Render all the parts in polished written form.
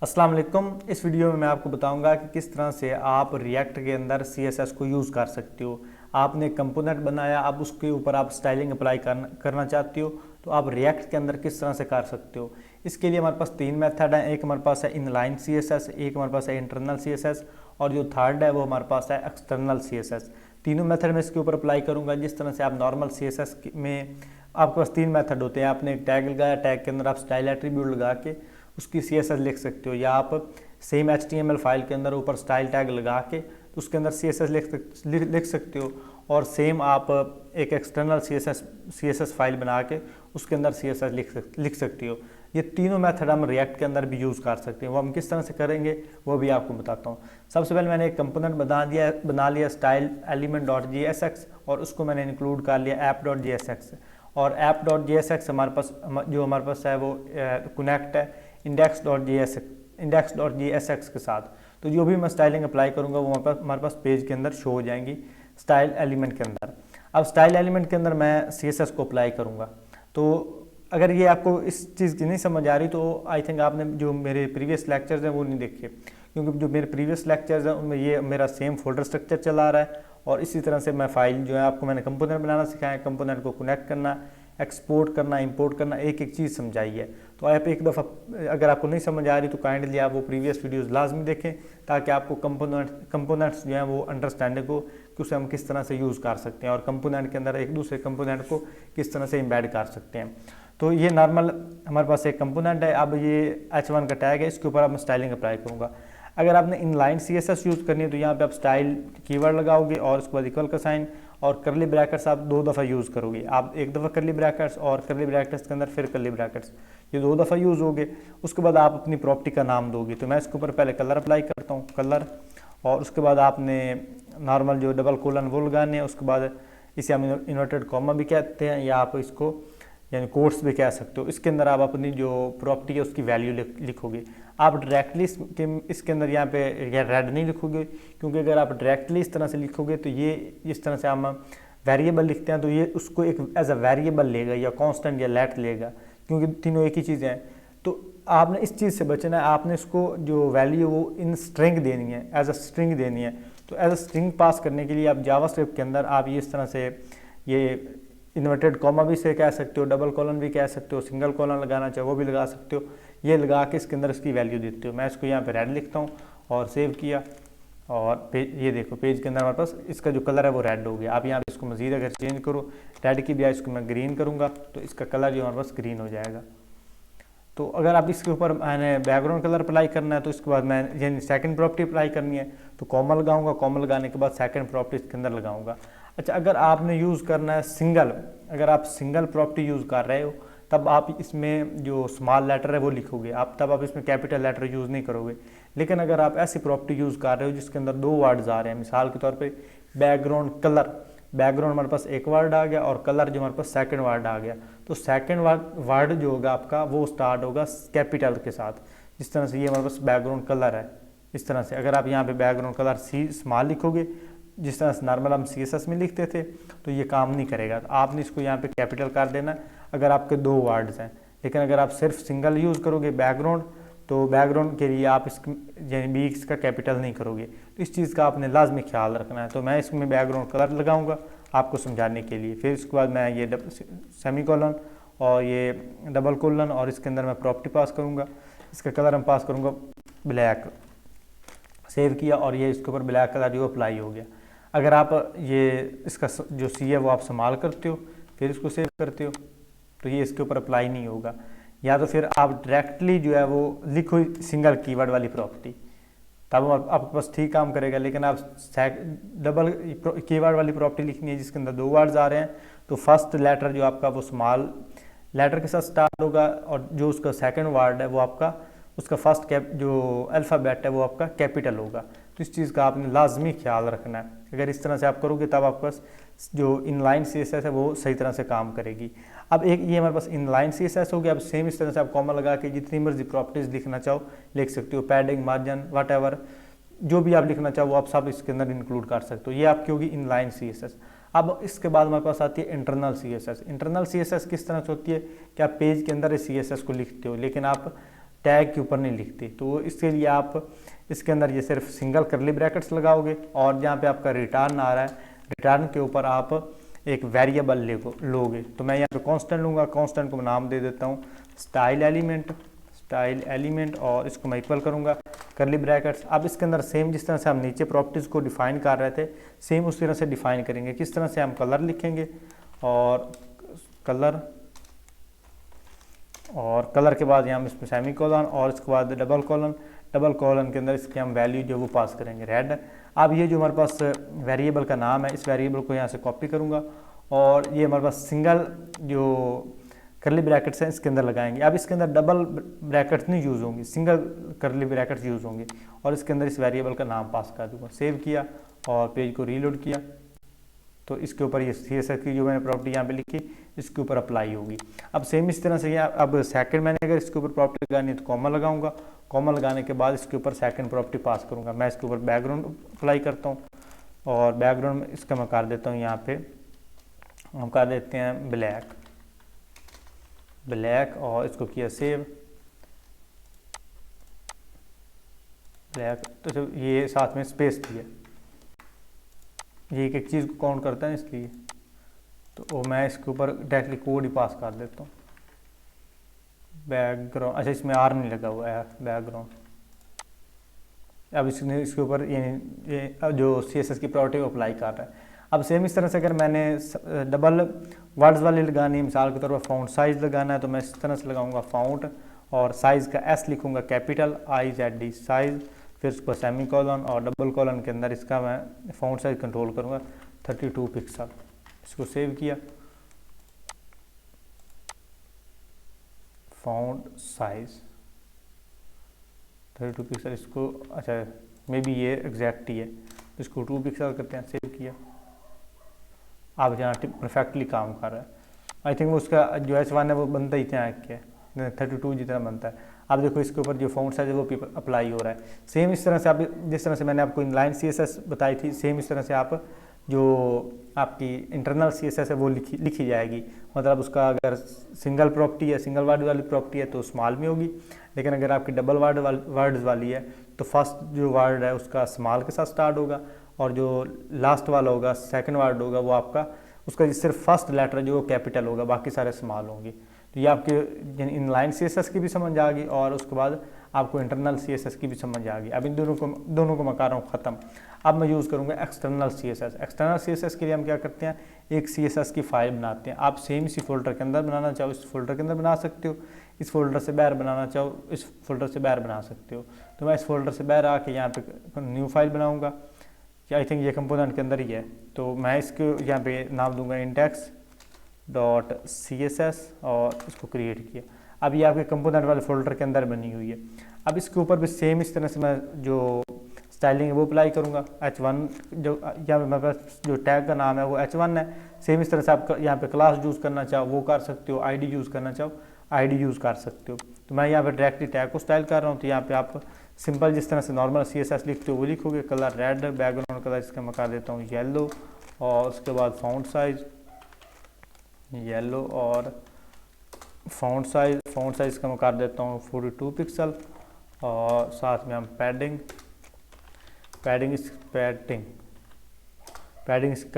अस्सलाम वालेकुम। इस वीडियो में मैं आपको बताऊंगा कि किस तरह से आप रिएक्ट के अंदर CSS को यूज़ कर सकते हो। आपने कंपोनेंट बनाया, अब उसके ऊपर आप स्टाइलिंग अप्लाई करना चाहते हो तो आप रिएक्ट के अंदर किस तरह से कर सकते हो। इसके लिए हमारे पास तीन मेथड हैं। एक हमारे पास है इनलाइन CSS, एक हमारे पास है इंटरनल CSS और जो थर्ड है वो हमारे पास है एक्सटर्नल CSS। तीनों मेथड में इसके ऊपर अप्लाई करूँगा। जिस तरह से आप नॉर्मल CSS में आपके पास तीन मेथड होते हैं। आपने एक टैग लगाया, टैग के अंदर आप स्टाइल एट्रीब्यूट लगा के उसकी CSS लिख सकते हो, या आप सेम HTML फाइल के अंदर ऊपर स्टाइल टैग लगा के तो उसके अंदर CSS लिख सकते हो। और सेम आप एक एक्सटर्नल CSS फाइल बना के उसके अंदर CSS लिख सकते हो। ये तीनों मेथड हम रिएक्ट के अंदर भी यूज़ कर सकते हैं। वो हम किस तरह से करेंगे वो भी आपको बताता हूँ। सबसे पहले मैंने एक कंपोनेंट बना लिया स्टाइल element.jsx और उसको मैंने इंक्लूड कर लिया app.jsx। और app.jsx हमारे पास है वो कनेक्ट है index.jsx के साथ। तो जो भी मैं स्टाइलिंग अप्लाई करूँगा वो हमारे पास पेज के अंदर शो हो जाएंगी स्टाइल एलिमेंट के अंदर। अब स्टाइल एलिमेंट के अंदर मैं CSS को अप्लाई करूँगा। तो अगर ये आपको इस चीज़ की नहीं समझ आ रही तो आई थिंक आपने जो मेरे प्रीवियस लेक्चर्स हैं वो नहीं देखे, क्योंकि जो मेरे प्रीवियस लेक्चर्स हैं उनमें ये मेरा सेम फोल्डर स्ट्रक्चर चला रहा है। और इसी तरह से मैं फाइल जो है आपको मैंने कंपोनेंट बनाना सिखाया, कंपोनेंट को कनेक्ट करना, एक्सपोर्ट करना, इंपोर्ट करना, एक एक चीज़ समझाई है। तो आप एक दफ़ा अगर आपको नहीं समझ आ रही तो काइंडली आप वो प्रीवियस वीडियोस लाजमी देखें, ताकि आपको कंपोनेंट्स जो हैं वो अंडरस्टैंडिंग हो कि उसे हम किस तरह से यूज़ कर सकते हैं और कंपोनेंट के अंदर एक दूसरे कंपोनेंट को किस तरह से एम्बेड कर सकते हैं। तो ये नॉर्मल हमारे पास एक कंपोनेंट है। अब ये H1 का टैग है, इसके ऊपर अब मैं स्टाइलिंग अप्लाई करूँगा। अगर आपने इनलाइन CSS यूज़ करनी है तो यहाँ पे आप स्टाइल कीवर्ड लगाओगे और उसके बाद इक्वल का साइन और करली ब्रैकेट्स आप दो दफ़ा यूज़ करोगे। आप एक दफ़ा करली ब्रैकेट्स और करली ब्रैकेट्स के अंदर फिर करली ब्रैकेट्स, ये दो दफ़ा यूज़ होगे। उसके बाद आप अपनी प्रॉपर्टी का नाम दोगे। तो मैं इसके ऊपर पहले कलर अप्लाई करता हूँ, कलर, और उसके बाद आपने नॉर्मल जो डबल कोलन वो लगाने हैं। उसके बाद इसे हम इन्वर्टेड कॉमा भी कहते हैं, या आप इसको यानी कोट्स भी कह सकते हो। इसके अंदर आप अपनी जो प्रॉपर्टी है उसकी वैल्यू लिखोगे। आप डायरेक्टली इसके अंदर यहाँ पे रेड नहीं लिखोगे, क्योंकि अगर आप डायरेक्टली इस तरह से लिखोगे तो ये इस तरह से हम वेरिएबल लिखते हैं तो ये उसको एक एज अ वेरिएबल लेगा या कांस्टेंट या लेट लेगा, क्योंकि तीनों एक ही चीज़ें हैं। तो आपने इस चीज़ से बचना है। आपने इसको जो वैल्यू वो इन स्ट्रिंग देनी है, एज अ स्ट्रिंग देनी है। तो एज अ स्ट्रिंग पास करने के लिए आप जावास्क्रिप्ट के अंदर आप ये इस तरह से ये इन्वर्टेड कॉमा भी से कह सकते हो, डबल कॉलन भी कह सकते हो, सिंगल कॉलन लगाना चाहे वो भी लगा सकते हो। ये लगा के इसके अंदर इसकी वैल्यू देते हो। मैं इसको यहाँ पे रेड लिखता हूँ और सेव किया, और ये देखो पेज के अंदर हमारे पास इसका जो कलर है वो रेड हो गया। आप यहाँ पे इसको मजीद अगर चेंज करो, रेड की बजाय इसको मैं ग्रीन करूँगा तो इसका कलर जो हमारे पास ग्रीन हो जाएगा। तो अगर आप इसके ऊपर मैंने बैकग्राउंड कलर अप्लाई करना है तो इसके बाद मैं यानी सेकंड प्रॉपर्टी अप्लाई करनी है तो कॉमा लगाऊंगा, कॉमा लगाने के बाद सेकंड प्रॉपर्टी इसके अंदर लगाऊंगा। अच्छा, अगर आपने यूज़ करना है सिंगल, अगर आप सिंगल प्रॉपर्टी यूज़ कर रहे हो तब आप इसमें जो स्मॉल लेटर है वो लिखोगे, तब आप इसमें कैपिटल लेटर यूज़ नहीं करोगे। लेकिन अगर आप ऐसी प्रॉपर्टी यूज़ कर रहे हो जिसके अंदर दो वर्ड्स आ रहे हैं, मिसाल के तौर पे बैकग्राउंड कलर, बैकग्राउंड हमारे पास एक वर्ड आ गया और कलर जो हमारे पास सेकंड वर्ड आ गया, तो सेकंड वर्ड जो होगा आपका वो स्टार्ट होगा कैपिटल के साथ। जिस तरह से ये हमारे पास बैकग्राउंड कलर है, इस तरह से अगर आप यहाँ पे बैकग्राउंड कलर सी स्मॉल लिखोगे जिस तरह से नॉर्मल हम CSS में लिखते थे तो ये काम नहीं करेगा। तो आपने इसको यहाँ पे कैपिटल कर देना अगर आपके दो वर्ड्स हैं। लेकिन अगर आप सिर्फ सिंगल यूज़ करोगे बैकग्राउंड, तो बैकग्राउंड के लिए आप यानी बी इसका कैपिटल नहीं करोगे। तो इस चीज़ का आपने लाजमी ख्याल रखना है। तो मैं इसमें बैकग्राउंड कलर लगाऊंगा आपको समझाने के लिए। फिर उसके बाद मैं ये सेमी कॉलन और ये डबल कोलन और इसके अंदर मैं प्रॉपर्टी पास करूँगा। इसका कलर हम पास करूँगा ब्लैक, सेव किया और ये इसके ऊपर ब्लैक कलर जो अप्लाई हो गया। अगर आप ये इसका जो सी है वो आप संभाल करते हो फिर इसको सेव करते हो तो ये इसके ऊपर अप्लाई नहीं होगा। या तो फिर आप डायरेक्टली जो है वो लिखो सिंगल कीवर्ड वाली प्रॉपर्टी, तब आपके पास ठीक काम करेगा। लेकिन आप डबल कीवर्ड वाली प्रॉपर्टी लिखनी है जिसके अंदर दो वर्ड्स आ रहे हैं तो फर्स्ट लेटर जो आपका वो स्मॉल लेटर के साथ स्टार्ट होगा और जो उसका सेकंड वर्ड है वो आपका उसका फर्स्ट जो अल्फ़ाबेट है वो आपका कैपिटल होगा। तो इस चीज़ का आपने लाजमी ख्याल रखना है। अगर इस तरह से आप करोगे तब आपके पास जो इनलाइन CSS है वो सही तरह से काम करेगी। अब एक ये हमारे पास इनलाइन CSS हो गया। अब सेम इस तरह से आप कॉमा लगा के जितनी मर्जी प्रॉपर्टीज लिखना चाहो लिख सकते हो, पैडिंग, मार्जिन, वट जो भी आप लिखना चाहो वो आप सब इसके अंदर इंक्लूड कर सकते हो। ये आपकी होगी इनलाइन CSS। अब इसके बाद हमारे पास आती है इंटरनल CSS। इंटरनल CSS किस तरह से होती है कि आप पेज के अंदर CSS को लिखते हो, लेकिन आप टैग के ऊपर नहीं लिखती। तो इसके लिए आप इसके अंदर ये सिर्फ सिंगल करली ब्रैकेट्स लगाओगे और जहाँ पे आपका रिटर्न आ रहा है, रिटर्न के ऊपर आप एक वेरिएबल लोगे। तो मैं यहाँ पे कांस्टेंट लूँगा, कांस्टेंट को नाम दे देता हूँ स्टाइल एलिमेंट और इसको मैं इक्वल करूँगा करली ब्रैकेट्स। अब इसके अंदर सेम जिस तरह से हम नीचे प्रॉपर्टीज़ को डिफाइन कर रहे थे, सेम उस तरह से डिफाइन करेंगे। किस तरह से हम कलर लिखेंगे और कलर के बाद यहाँ इसमें सेमी कॉलन और इसके बाद डबल कॉलन के अंदर इसके हम वैल्यू जो वो पास करेंगे रेड। अब ये जो हमारे पास वेरिएबल का नाम है, इस वेरिएबल को यहाँ से कॉपी करूँगा और ये हमारे पास सिंगल जो करली ब्रैकेट्स हैं इसके अंदर लगाएंगे। अब इसके अंदर डबल ब्रैकेट्स नहीं यूज़ होंगी, सिंगल करली ब्रैकेट्स यूज़ होंगे और इसके अंदर इस वेरिएबल का नाम पास कर दूँगा। सेव किया और पेज को रीलोड किया तो इसके ऊपर ये CSS की जो मैंने प्रॉपर्टी यहाँ पे लिखी इसके ऊपर अप्लाई होगी। अब सेम इस तरह से अब सेकंड मैंने अगर इसके ऊपर प्रॉपर्टी लगानी है तो कॉमा लगाऊंगा, कॉमा लगाने के बाद इसके ऊपर सेकंड प्रॉपर्टी पास करूंगा। मैं इसके ऊपर बैकग्राउंड अप्लाई करता हूँ और बैकग्राउंड में इसका मैं कर देता हूँ, यहाँ पे हम कर देते हैं ब्लैक और इसको किया सेव ब्लैक। तो ये साथ में स्पेस दिया, ये एक चीज़ को काउंट करता है इसलिए, तो मैं इसके ऊपर डायरेक्टली कोड ही पास कर देता हूँ बैकग्राउंड। अच्छा इसमें आर नहीं लगा हुआ है बैकग्राउंड। अब इसके ऊपर ये जो CSS की प्रॉपर्टी को अप्लाई कर रहा है। अब सेम इस तरह से अगर मैंने डबल वर्ड्स वाली लगानी है, मिसाल के तौर पर फाउंट साइज लगाना है, तो मैं इस तरह से लगाऊंगा फाउंट और साइज़ का S लिखूंगा कैपिटल IZD साइज, फिर उसको सेमी कॉलन और डबल कॉलन के अंदर इसका मैं फाउंट साइज कंट्रोल करूंगा 32 पिक्सल। इसको सेव किया, फाउंट साइज 32 पिक्सल इसको, अच्छा मे बी ये एग्जैक्ट ही है, इसको 2 पिक्सल करते हैं। सेव किया, अब यहाँ परफेक्टली काम कर रहा है। आई थिंक वो उसका जो H1 है वो बनता ही इतना क्या 32 जितना बनता है। अब देखो इसके ऊपर जो फाउंट साइज है वो अप्लाई हो रहा है। सेम इस तरह से आप जिस तरह से मैंने आपको इनलाइन CSS बताई थी, सेम इस तरह से आप जो आपकी इंटरनल CSS है वो लिखी जाएगी। मतलब उसका अगर सिंगल प्रॉपर्टी है, सिंगल वर्ड वाली प्रॉपर्टी है तो स्मॉल में होगी, लेकिन अगर आपकी डबल वर्ड्स वाली है तो फर्स्ट जो वर्ड है उसका स्मॉल के साथ स्टार्ट होगा और जो लास्ट वाला होगा सेकंड वर्ड होगा वो आपका उसका सिर्फ फर्स्ट लेटर जो कैपिटल होगा, बाकी सारे स्मॉल होंगे। तो ये आपके इनलाइन CSS की भी समझ आ गई और उसके बाद आपको इंटरनल CSS की भी समझ आ गई। अब इन दोनों को मैं कर रहा हूँ ख़त्म। अब मैं यूज़ करूँगा एक्सटर्नल CSS। एक्सटर्नल CSS के लिए हम क्या करते हैं, एक CSS की फाइल बनाते हैं। आप सेम इसी फोल्डर के अंदर बनाना चाहो इस फोल्डर के अंदर बना सकते हो, इस फोल्डर से बाहर बनाना चाहो इस फोल्डर से बाहर बना सकते हो। तो मैं इस फोल्डर से बाहर आके यहाँ पे न्यू फाइल बनाऊँगा, आई थिंक ये कंपोनेंट के अंदर ही है। तो मैं इसको यहाँ पे नाम दूंगा index.css और इसको क्रिएट किया। अब ये आपके कंपोनेंट वाले फोल्डर के अंदर बनी हुई है। अब इसके ऊपर भी सेम इस तरह से मैं जो स्टाइलिंग है वो अप्लाई करूँगा। H1 जो यहाँ पे मेरे पास जो टैग का नाम है वो H1 है। सेम इस तरह से आप यहाँ पे क्लास यूज़ करना चाहो वो कर सकते हो, ID यूज़ करना चाहो ID यूज़ कर सकते हो। तो मैं यहाँ पे डायरेक्टली टैग को स्टाइल कर रहा हूँ। तो यहाँ पे आप सिंपल जिस तरह से नॉर्मल CSS लिखते हो वो लिखोगे। कलर रेड, बैकग्राउंड कलर इसका मैं कर देता हूँ येलो और उसके बाद फाउंट साइज येलो और फाउंट साइज का मैं कर देता हूँ 42 पिक्सल और साथ में हम पैडिंग कर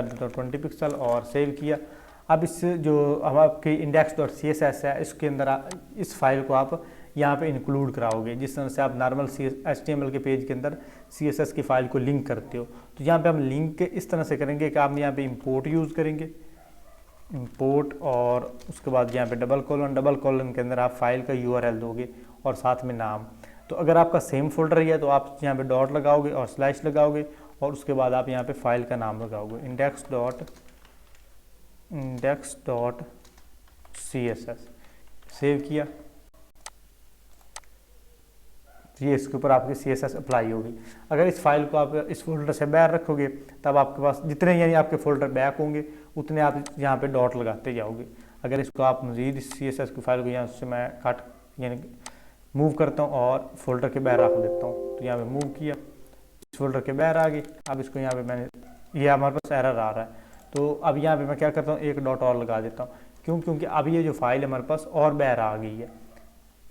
देता हूँ 20 पिक्सल और सेव किया। अब इस जो हम आपकी index.css है इसके अंदर इस फाइल को आप यहाँ पे इंक्लूड कराओगे, जिस तरह से आप नॉर्मल HTML के पेज के अंदर CSS की फाइल को लिंक करते हो। तो यहाँ पे हम लिंक इस तरह से करेंगे कि आप यहाँ पे इंपोर्ट यूज़ करेंगे, इंपोर्ट और उसके बाद यहाँ पे डबल कॉलन के अंदर आप फाइल का URL दोगे और साथ में नाम। तो अगर आपका सेम फोल्डर है तो आप यहाँ पे डॉट लगाओगे और स्लैश लगाओगे और उसके बाद आप यहाँ पे फाइल का नाम लगाओगे index.css। सेव किया, ये इसके ऊपर आपकी CSS अप्लाई होगी। अगर इस फाइल को आप इस फोल्डर से बाहर रखोगे तब आपके पास जितने यानी आपके फोल्डर बैक होंगे उतने आप यहाँ पे डॉट लगाते जाओगे। अगर इसको आप मज़ीद इस CSS की फाइल को यहाँ से मैं काट यानी मूव करता हूँ और फोल्डर के बाहर रख देता हूँ। तो यहाँ पे मूव किया, इस फोल्डर के बाहर आ गई। अब इसको यहाँ पे मैंने ये हमारे पास एरर आ रहा है तो अब यहाँ पे मैं क्या करता हूँ एक डॉट और लगा देता हूँ। क्योंकि अब ये जो फाइल हमारे पास और बाहर आ गई है,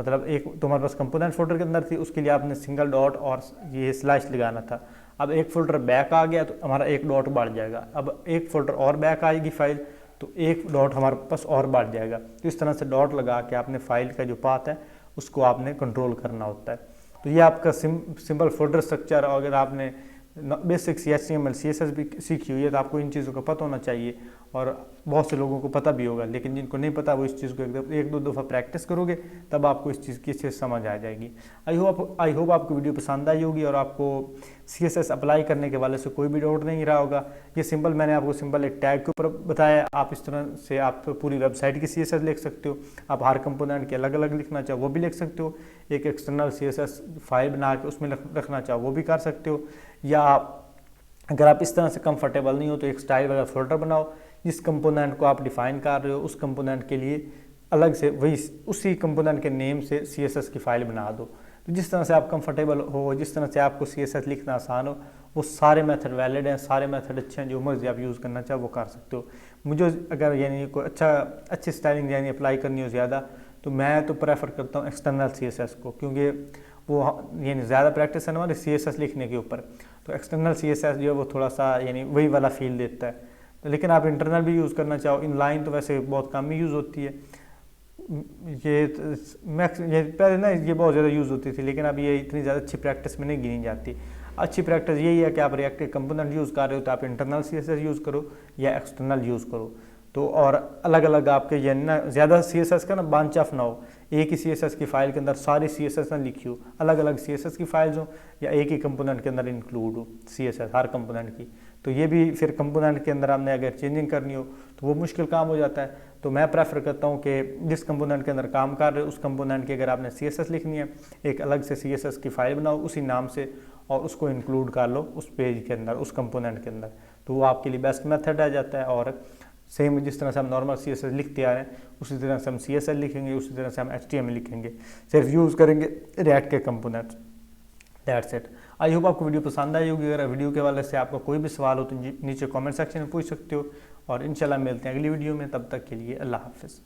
मतलब एक तो हमारे पास कंपोनेंट फोल्डर के अंदर थी, उसके लिए आपने सिंगल डॉट और ये स्लैश लगाना था। अब एक फोल्डर बैक आ गया तो हमारा एक डॉट बढ़ जाएगा। अब एक फोल्डर और बैक आएगी फाइल तो एक डॉट हमारे पास और बढ़ जाएगा। तो इस तरह से डॉट लगा के आपने फाइल का जो पाथ है उसको आपने कंट्रोल करना होता है। तो ये आपका सिंपल फोल्डर स्ट्रक्चर। अगर आपने बेसिक HTML CSS भी सीखी हुई है तो आपको इन चीज़ों का पता होना चाहिए, और बहुत से लोगों को पता भी होगा, लेकिन जिनको नहीं पता वो इस चीज़ को एकदम एक दो दफ़ा प्रैक्टिस करोगे तब आपको इस चीज़ की अच्छे से समझ आ जाएगी। आई होप आपको वीडियो पसंद आई होगी और आपको CSS अप्लाई करने के वाले से कोई भी डाउट नहीं रहा होगा। ये सिंपल मैंने आपको सिंपल एक टैग के ऊपर बताया। आप इस तरह से आप पूरी वेबसाइट की CSS लिख सकते हो। आप हर कंपोनेंट के अलग अलग लिखना चाहो वो भी लिख सकते हो। एक एक्सटर्नल CSS फाइल बना के उसमें रखना चाहो वो भी कर सकते हो। या अगर आप इस तरह से कंफर्टेबल नहीं हो तो एक स्टाइल वगैरह फोल्डर बनाओ, जिस कंपोनेंट को आप डिफाइन कर रहे हो उस कंपोनेंट के लिए अलग से वही उसी कंपोनेंट के नेम से CSS की फाइल बना दो। तो जिस तरह से आप कंफर्टेबल हो, जिस तरह से आपको CSS लिखना आसान हो, वो सारे मेथड वैलिड हैं, सारे मेथड अच्छे हैं। जो मर्जी आप यूज़ करना चाहो वो कर सकते हो। मुझे अगर यानी कोई अच्छी स्टाइलिंग यानी अप्लाई करनी हो ज़्यादा, तो मैं तो प्रेफर करता हूँ एक्सटर्नल CSS को, क्योंकि वो यानी ज़्यादा प्रैक्टिस है हमारे CSS लिखने के ऊपर। तो एक्सटर्नल CSS जो है वो थोड़ा सा यानी वही वाला फील देता है। तो लेकिन आप इंटरनल भी यूज़ करना चाहो, इनलाइन तो वैसे बहुत कम ही यूज़ होती है। ये पहले ना ये बहुत ज़्यादा यूज़ होती थी, लेकिन अब ये इतनी ज़्यादा अच्छी प्रैक्टिस में नहीं गिनी जाती। अच्छी प्रैक्टिस यही है कि आप रिएक्ट के कंपोनेंट यूज़ कर रहे हो तो आप इंटरनल CSS यूज़ करो या एक्सटर्नल यूज़ करो। तो और अलग अलग आपके ये ना ज़्यादा CSS का ना बंच ऑफ ना हो, एक ही CSS की फाइल के अंदर सारी CSS ना लिखी हो, अलग अलग CSS की फाइल्स हो, या एक ही कंपोनेंट के अंदर इंक्लूड हो CSS हर कंपोनेंट की। तो ये भी फिर कंपोनेंट के अंदर आपने अगर चेंजिंग करनी हो तो वो मुश्किल काम हो जाता है। तो मैं प्रेफर करता हूँ कि जिस कंपोनेंट के अंदर काम कर रहे हो उस कंपोनेंट की अगर आपने CSS लिखनी है, एक अलग से CSS की फाइल बनाओ उसी नाम से और उसको इंक्लूड कर लो उस पेज के अंदर, उस कंपोनेंट के अंदर। तो वो आपके लिए बेस्ट मेथड आ जाता है। और सेम जिस तरह से हम नॉर्मल CSS लिखते आ रहे हैं उसी तरह से हम CSS लिखेंगे, उसी तरह से हम HTML लिखेंगे, सिर्फ यूज़ करेंगे रिएक्ट के components. That's it. I hope आपको वीडियो पसंद आई होगी। अगर वीडियो के वाले से आपका कोई भी सवाल हो तो नीचे कमेंट सेक्शन में पूछ सकते हो, और इंशाल्लाह मिलते हैं अगली वीडियो में। तब तक के लिए अल्लाह हाफिज़।